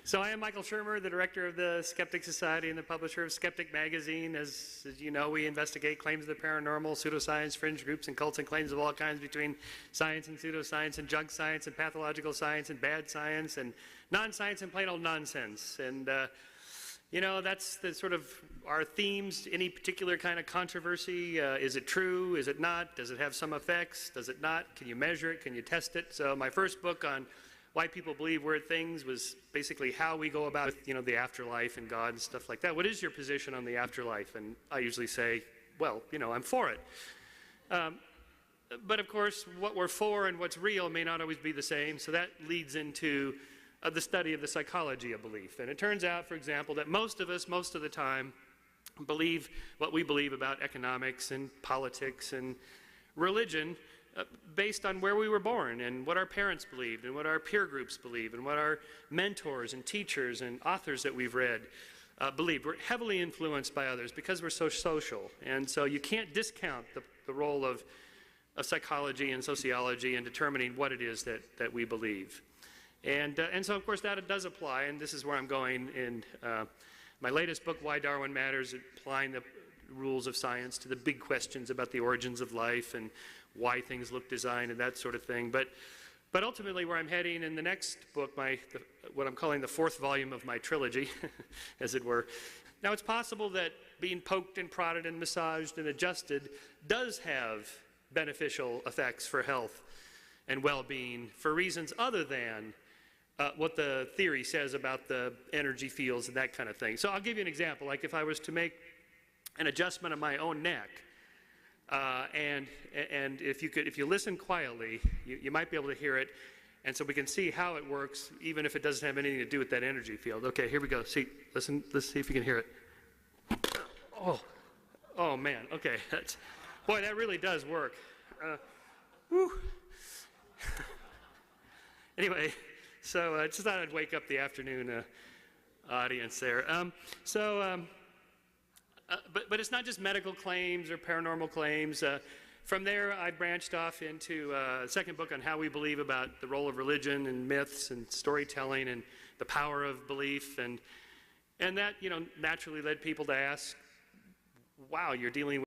So I am Michael Shermer, the director of the Skeptic Society and the publisher of Skeptic Magazine. As you know, we investigate claims of the paranormal, pseudoscience, fringe groups, and cults and claims of all kinds between science and pseudoscience and junk science and pathological science and bad science and non-science and plain old nonsense. And you know, that's the sort of our themes. Any particular kind of controversy, is it true, is it not, does it have some effects, does it not, can you measure it, can you test it? So my first book on why people believe weird things was basically how we go about, you know, the afterlife and God and stuff like that. What is your position on the afterlife? And I usually say, well, you know, I'm for it. But of course, what we're for and what's real may not always be the same, so that leads into the study of the psychology of belief. And it turns out, for example, that most of us, most of the time, believe what we believe about economics and politics and religion based on where we were born and what our parents believed and what our peer groups believe and what our mentors and teachers and authors that we've read believed. We're heavily influenced by others because we're so social. And so you can't discount the role of psychology and sociology in determining what it is that we believe. And so, of course, that does apply, and this is where I'm going in my latest book, Why Darwin Matters, applying the rules of science to the big questions about the origins of life and why things look designed and that sort of thing. But ultimately, where I'm heading in the next book, what I'm calling the fourth volume of my trilogy, as it were. Now, it's possible that being poked and prodded and massaged and adjusted does have beneficial effects for health and well-being for reasons other than what the theory says about the energy fields and that kind of thing. So I'll give you an example. Like if I was to make an adjustment of my own neck, and if you listen quietly, you might be able to hear it, and so we can see how it works, even if it doesn't have anything to do with that energy field. Okay, here we go. See, listen. Let's see if you can hear it. Oh man. Okay, boy, that really does work. Whew. Anyway, so I just thought I'd wake up the afternoon audience there. But it's not just medical claims or paranormal claims. From there, I branched off into a second book on how we believe about the role of religion and myths and storytelling and the power of belief. And that, you know, naturally led people to ask, wow, you're dealing with